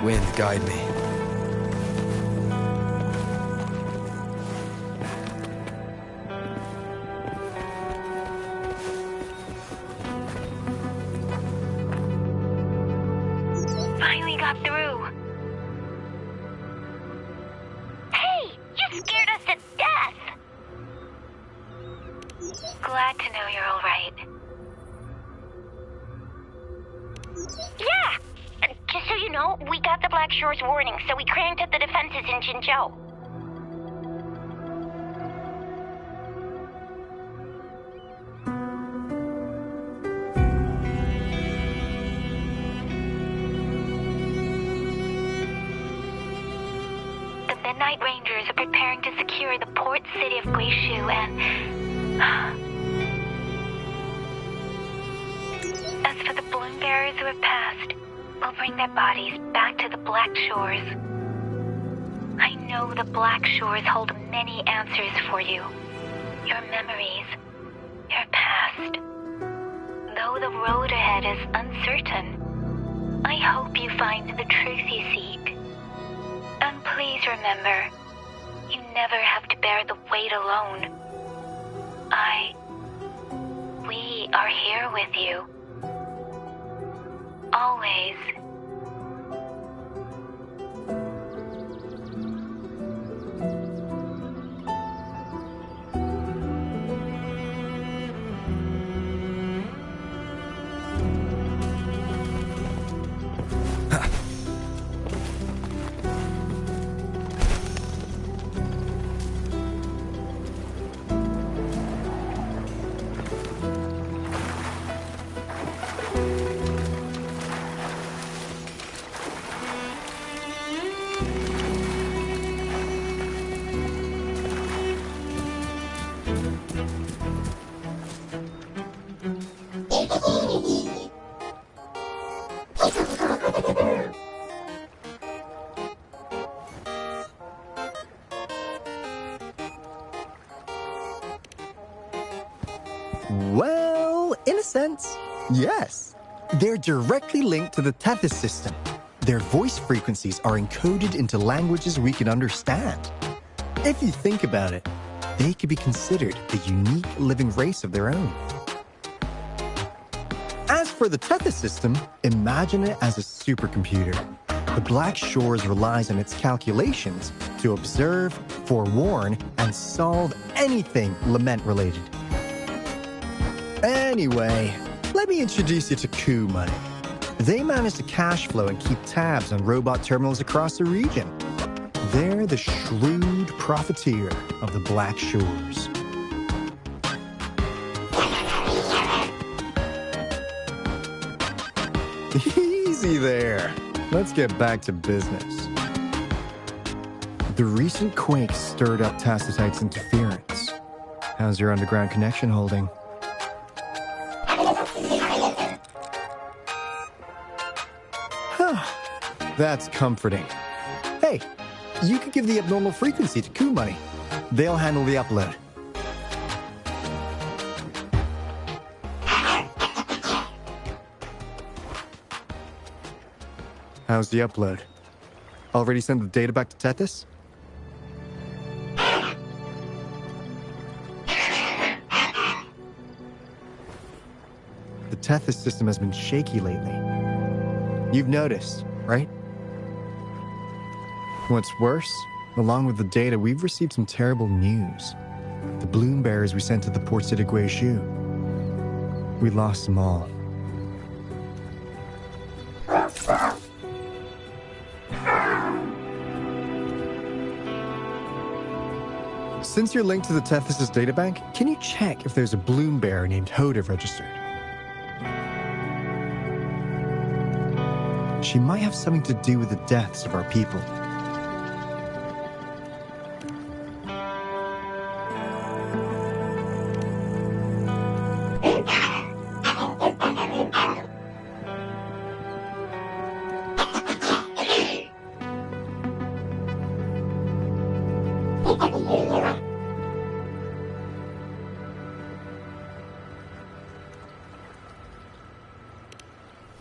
Wind, guide me. Finally got through. Hey, you scared us to death. Glad to know you're all right. Yeah. Just so you know, we got the Black Shore's warning, so we cranked up the defenses in Jinzhou. The Midnight Rangers are preparing to secure the port city of Guishu and... As for the balloon bearers who have passed, we'll bring their bodies back to the Black Shores. I know the Black Shores hold many answers for you. Your memories, your past. Though the road ahead is uncertain, I hope you find the truth you seek. And please remember, you never have to bear the weight alone. We are here with you. Always. Well, in a sense, yes. They're directly linked to the Tethys system. Their voice frequencies are encoded into languages we can understand. If you think about it, they could be considered a unique living race of their own. As for the Tethys system, imagine it as a supercomputer. The Black Shores relies on its calculations to observe, forewarn, and solve anything Lament-related. Anyway, let me introduce you to Coup Money. They manage to cash flow and keep tabs on robot terminals across the region. They're the shrewd profiteer of the Black Shores. Easy there. Let's get back to business. The recent quake stirred up Tacitite's interference. How's your underground connection holding? That's comforting. Hey, you could give the abnormal frequency to Coup Money. They'll handle the upload. How's the upload? Already sent the data back to Tethys? The Tethys system has been shaky lately. You've noticed, right? What's worse, along with the data, we've received some terrible news. The balloon bearers we sent to the port city of Guishu. We lost them all. Since you're linked to the Tethys' databank, can you check if there's a bloom bearer named Hoda registered? She might have something to do with the deaths of our people.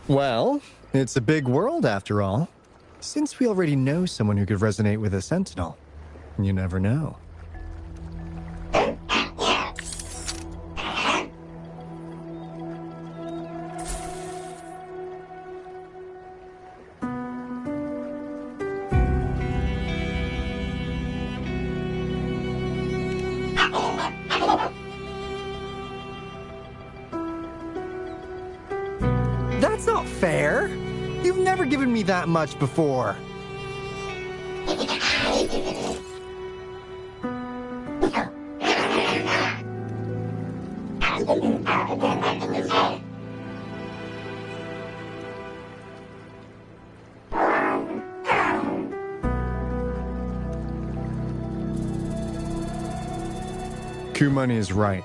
Well, it's a big world after all. Since we already know someone who could resonate with a sentinel, you never know. That's not fair. You've never given me that much before. Kumani is right.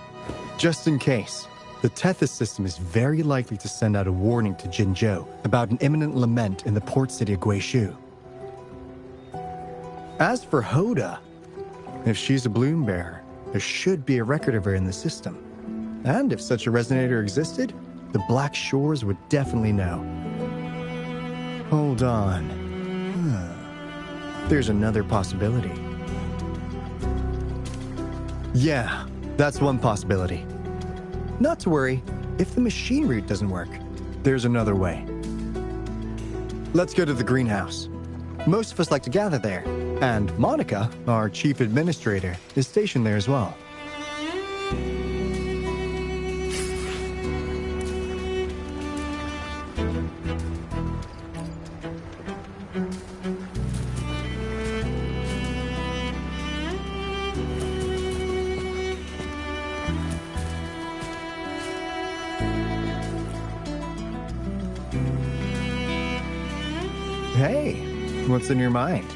Just in case, the Tethys system is very likely to send out a warning to Jinzhou about an imminent lament in the port city of Guishu. As for Hoda, if she's a bloom bearer, there should be a record of her in the system. And if such a resonator existed, the Black Shores would definitely know. Hold on. There's another possibility. Yeah, that's one possibility. Not to worry, if the machine route doesn't work, there's another way. Let's go to the greenhouse. Most of us like to gather there, and Monica, our chief administrator, is stationed there as well. Hey, what's in your mind?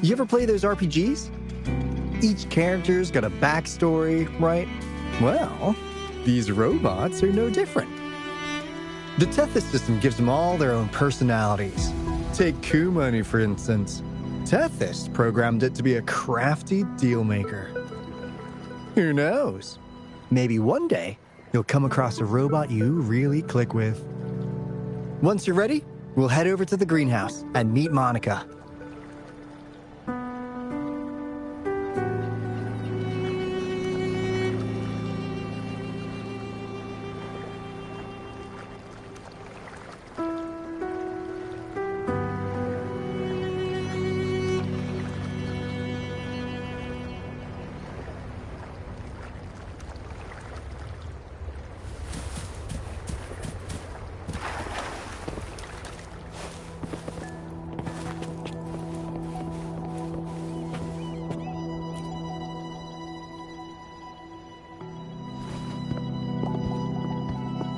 You ever play those RPGs? Each character's got a backstory, right? Well, these robots are no different. The Tethys system gives them all their own personalities. Take Kumani, for instance. Tethys programmed it to be a crafty deal maker. Who knows? Maybe one day, you'll come across a robot you really click with. Once you're ready, we'll head over to the greenhouse and meet Monica.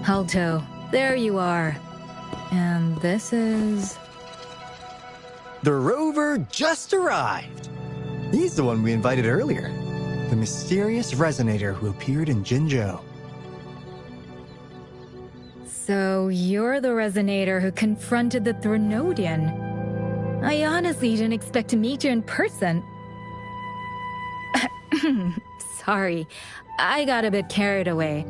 Alto, there you are. And this is... The rover just arrived. He's the one we invited earlier. The mysterious resonator who appeared in Jinzhou. So you're the resonator who confronted the Threnodian. I honestly didn't expect to meet you in person. Sorry, I got a bit carried away.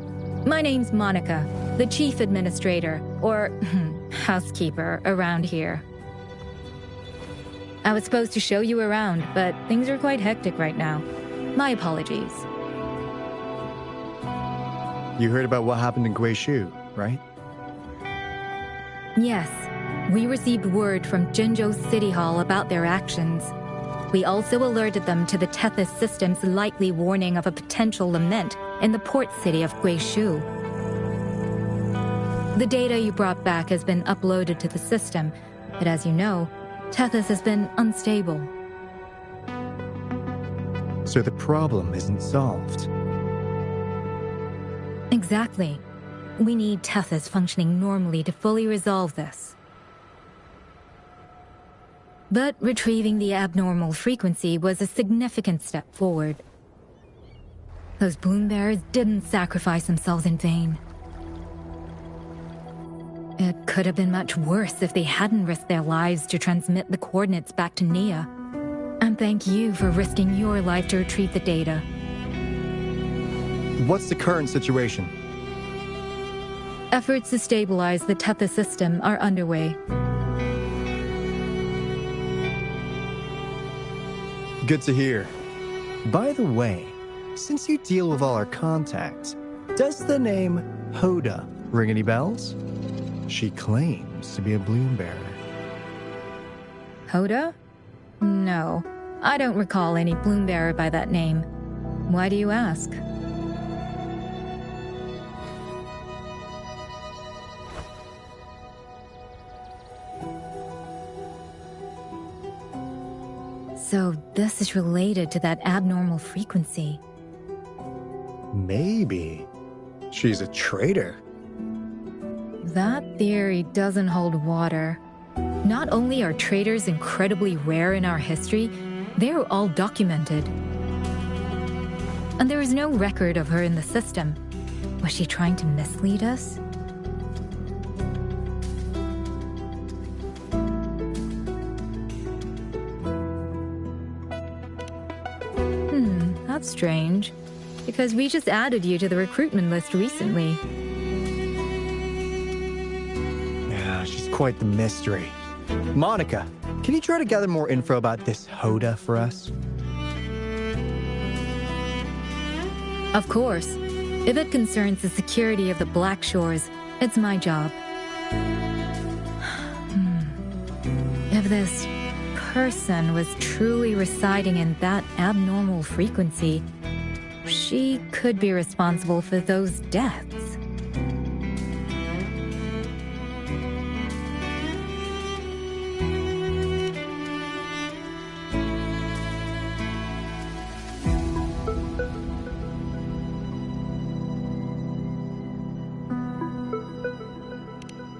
My name's Monica, the chief administrator, or housekeeper, around here. I was supposed to show you around, but things are quite hectic right now. My apologies. You heard about what happened in Guishu, right? Yes, we received word from Jinzhou City Hall about their actions. We also alerted them to the Tethys system's likely warning of a potential lament in the port city of Guishu. The data you brought back has been uploaded to the system, but as you know, Tethys has been unstable. So the problem isn't solved. Exactly. We need Tethys functioning normally to fully resolve this. But retrieving the abnormal frequency was a significant step forward. Those bloombearers didn't sacrifice themselves in vain. It could have been much worse if they hadn't risked their lives to transmit the coordinates back to Nia. And thank you for risking your life to retrieve the data. What's the current situation? Efforts to stabilize the Tethys system are underway. Good to hear. By the way, since you deal with all our contacts, does the name Hoda ring any bells? She claims to be a bloombearer. Hoda? No, I don't recall any bloombearer by that name. Why do you ask? So this is related to that abnormal frequency. Maybe. She's a traitor. That theory doesn't hold water. Not only are traitors incredibly rare in our history, they're all documented. And there is no record of her in the system. Was she trying to mislead us? That's strange. Because we just added you to the recruitment list recently. Yeah, she's quite the mystery. Monica, can you try to gather more info about this Hoda for us? Of course. If it concerns the security of the Black Shores, it's my job. If this person was truly residing in that abnormal frequency, she could be responsible for those deaths.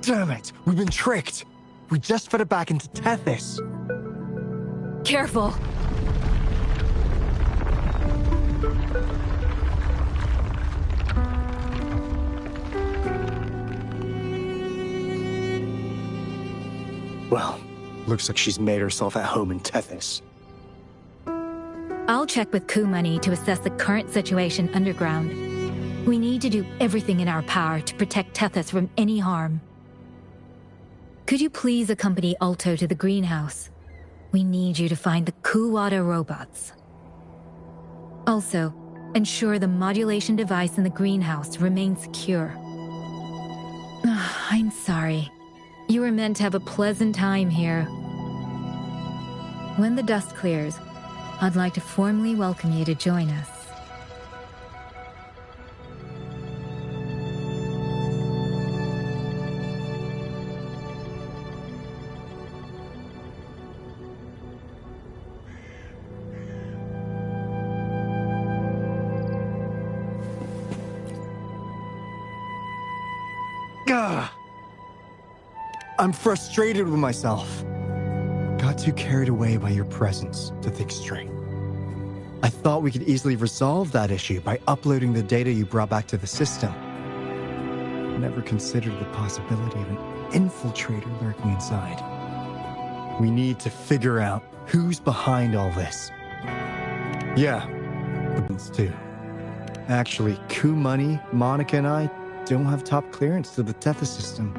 Damn it! We've been tricked! We just fed it back into Tethys. Careful! Well, looks like she's made herself at home in Tethys. I'll check with Coup Money to assess the current situation underground. We need to do everything in our power to protect Tethys from any harm. Could you please accompany Alto to the greenhouse? We need you to find the Kuwata robots. Also, ensure the modulation device in the greenhouse remains secure. I'm sorry. You were meant to have a pleasant time here. When the dust clears, I'd like to formally welcome you to join us. Gah! I'm frustrated with myself. Got too carried away by your presence to think straight. I thought we could easily resolve that issue by uploading the data you brought back to the system. Never considered the possibility of an infiltrator lurking inside. We need to figure out who's behind all this. Yeah, the too. Actually, Coup Money, Monica, and I don't have top clearance to the Tethys system.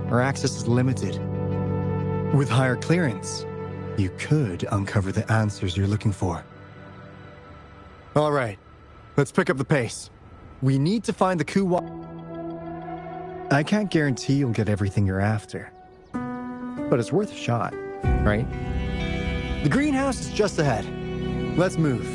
Our access is limited. With higher clearance, you could uncover the answers you're looking for. All right, let's pick up the pace. We need to find the Kuwa. I can't guarantee you'll get everything you're after, but it's worth a shot, right? The greenhouse is just ahead. Let's move.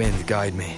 wind guide me.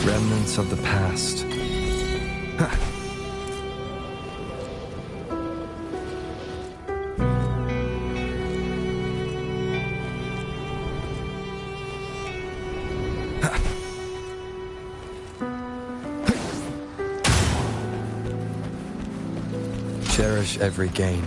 Remnants of the past. Cherish every gain.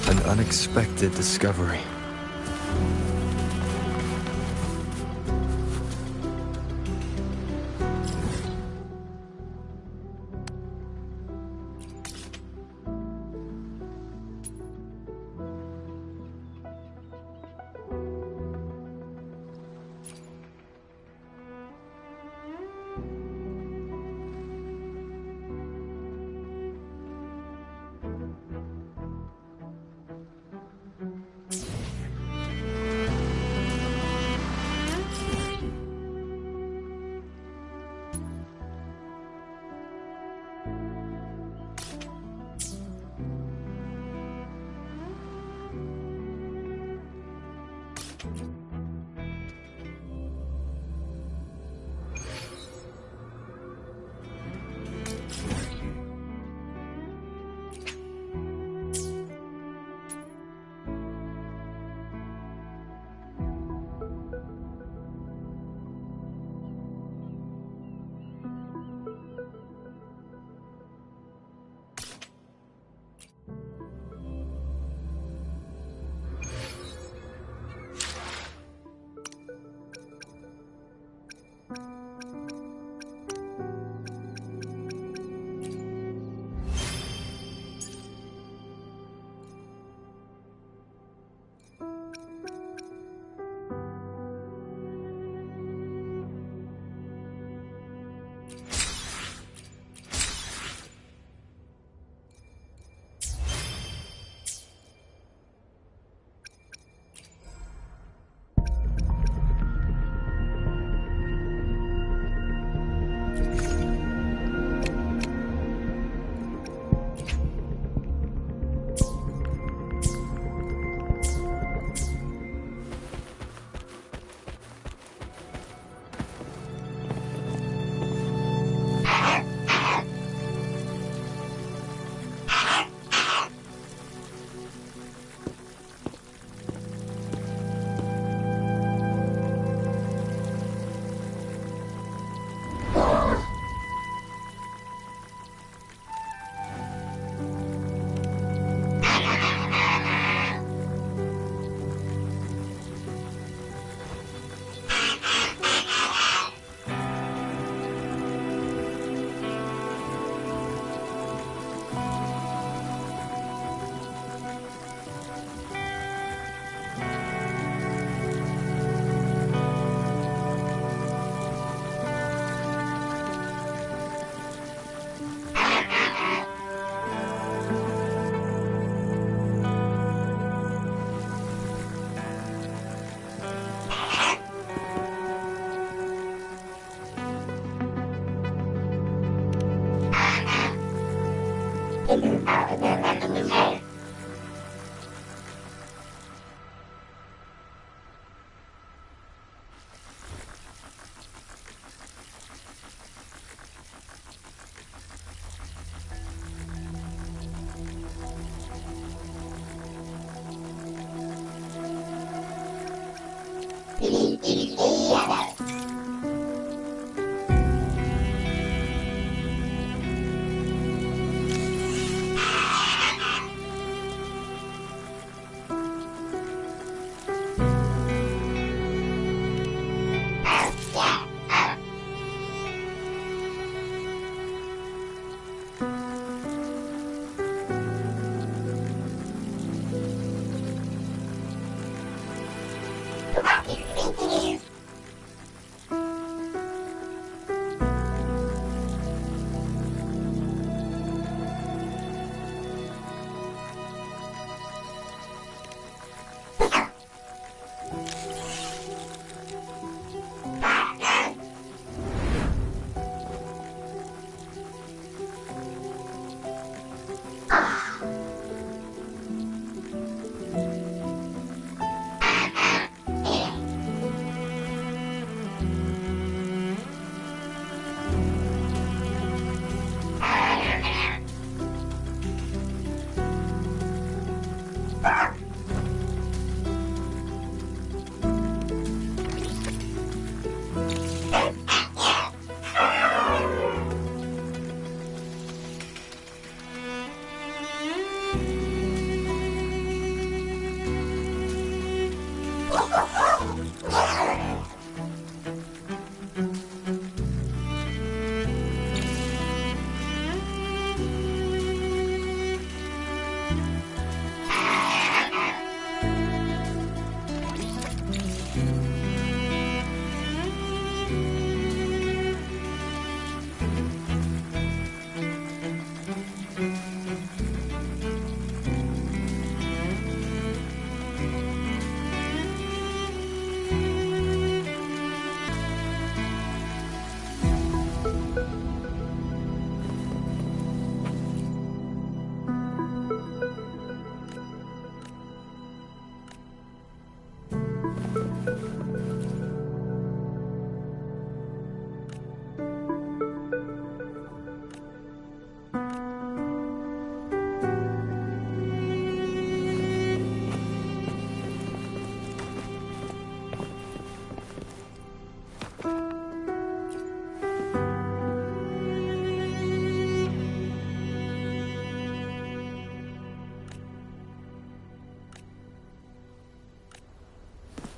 An unexpected discovery.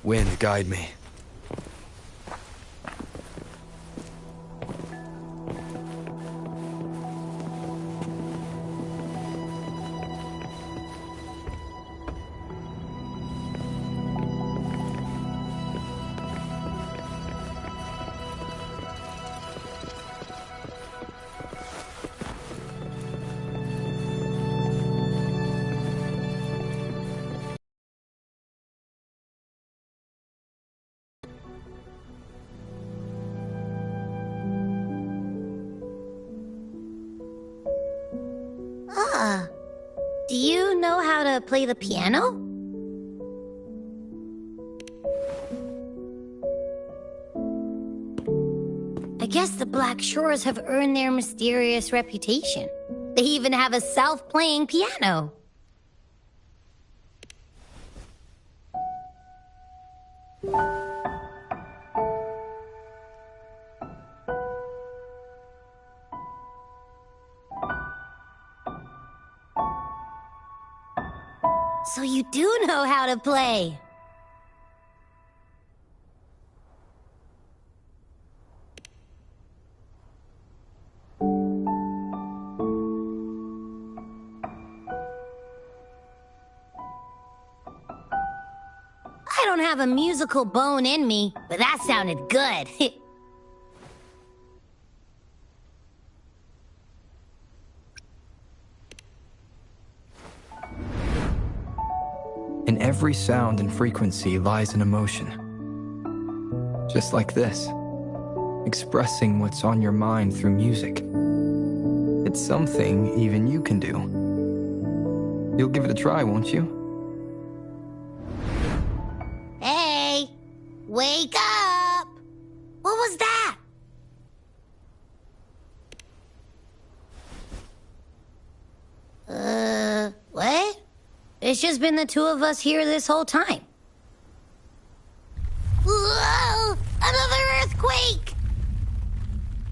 Wind, guide me. Do you know how to play the piano? I guess the Black Shores have earned their mysterious reputation. They even have a self-playing piano. So you do know how to play. I don't have a musical bone in me, but that sounded good. In every sound and frequency lies an emotion. Just like this, expressing what's on your mind through music. It's something even you can do. You'll give it a try, won't you? Hey, wake up! What was that? What? It's just been the two of us here this whole time. Ooh! quake!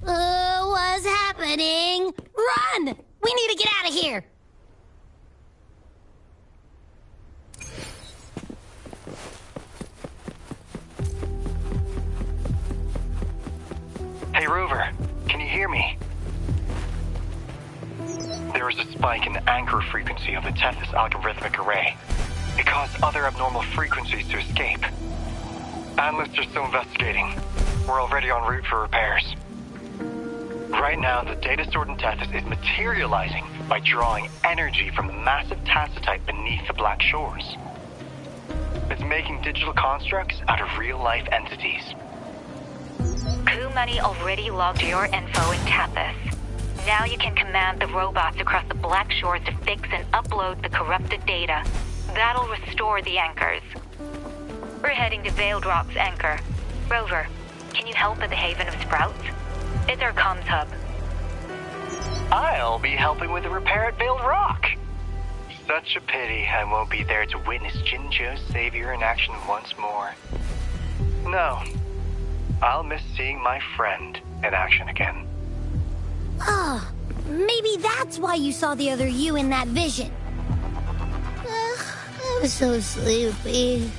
What's happening? Run! We need to get out of here! Hey, Rover, can you hear me? There was a spike in the anchor frequency of the Tethys algorithmic array. It caused other abnormal frequencies to escape. Analysts are still investigating. We're already en route for repairs. Right now, the data stored in Tethys is materializing by drawing energy from the massive tacitite beneath the Black Shores. It's making digital constructs out of real-life entities. Coup Money already logged your info in Tethys. Now you can command the robots across the Black Shores to fix and upload the corrupted data. That'll restore the anchors. We're heading to Veiled Rock's anchor. Rover, can you help at the Haven of Sprouts? It's our comms hub. I'll be helping with the repair at Veiled Rock. Such a pity I won't be there to witness Jinzhou's savior in action once more. No, I'll miss seeing my friend in action again. Oh, maybe that's why you saw the other you in that vision. I'm so sleepy.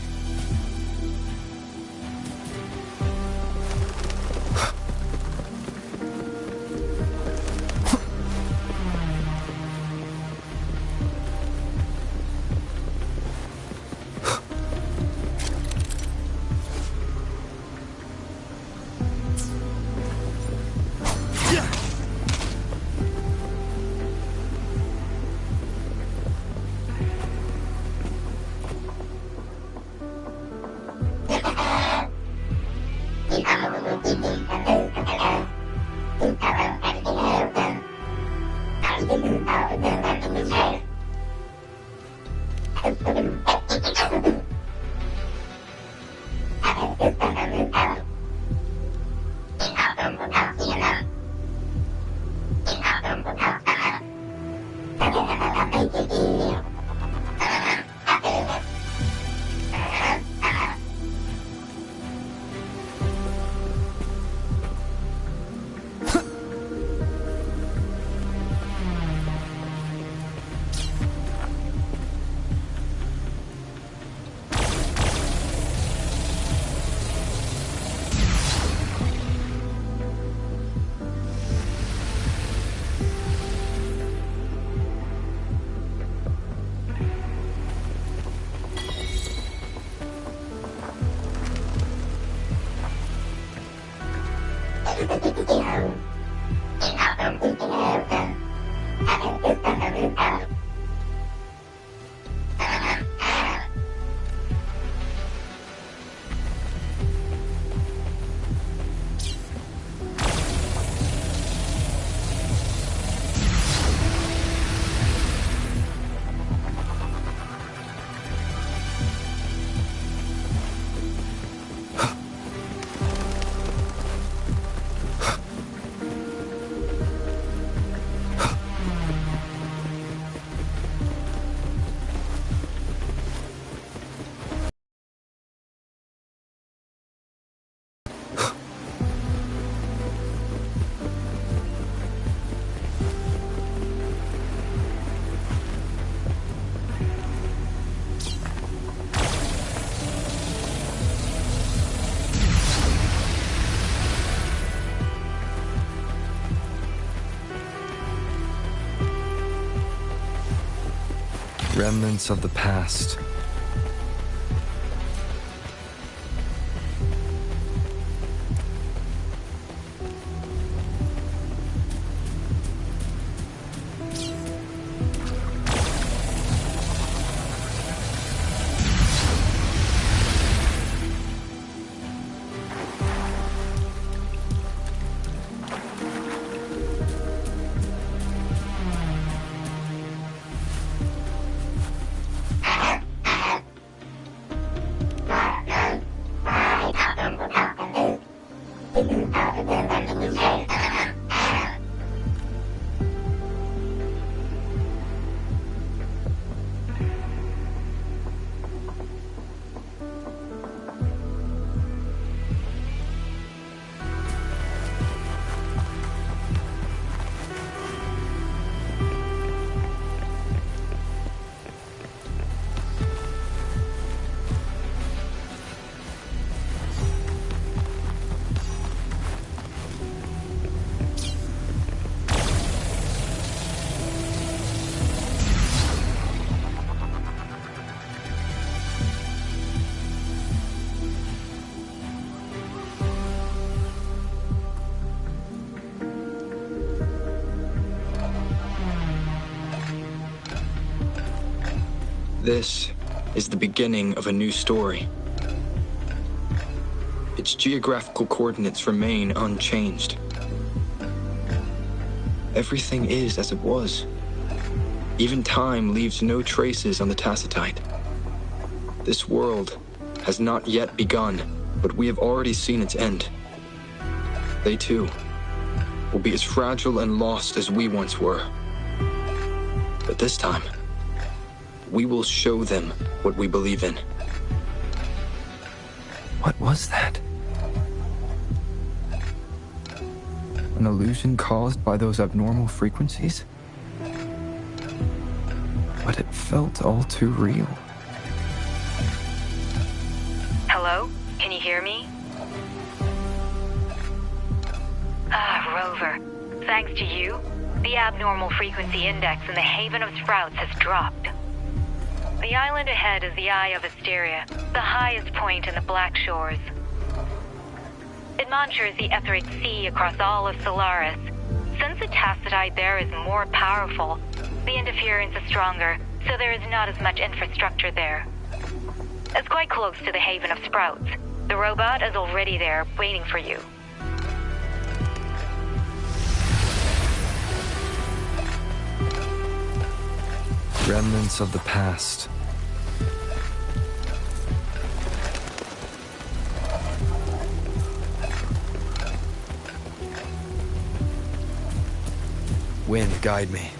Remnants of the past. This is the beginning of a new story. Its geographical coordinates remain unchanged. Everything is as it was. Even time leaves no traces on the Tacitite. This world has not yet begun, but we have already seen its end. They too will be as fragile and lost as we once were. But this time, we will show them what we believe in. What was that? An illusion caused by those abnormal frequencies? But it felt all too real. Hello? Can you hear me? Rover. Thanks to you, the abnormal frequency index in the Haven of Sprouts has dropped. The island ahead is the Eye of Asteria, the highest point in the Black Shores. It monitors the etheric sea across all of Solaris. Since the Tacitite there is more powerful, the interference is stronger, so there is not as much infrastructure there. It's quite close to the Haven of Sprouts. The robot is already there, waiting for you. Remnants of the past. Wind, guide me.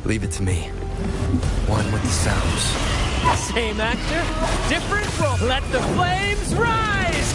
Leave it to me. One with the sounds. Same actor, different role. Let the flames rise!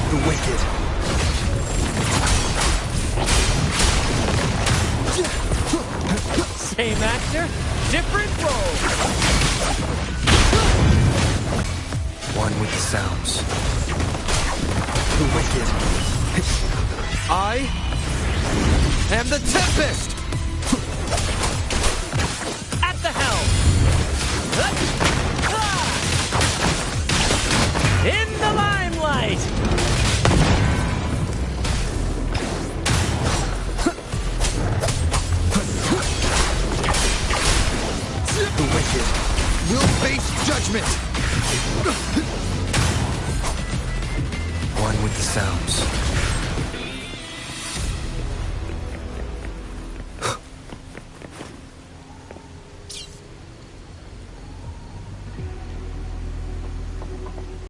The wicked. Same actor, different role. One with the sounds. The wicked. I am the Tempest! At the helm. In the limelight. The wicked will face judgment! One with the sounds.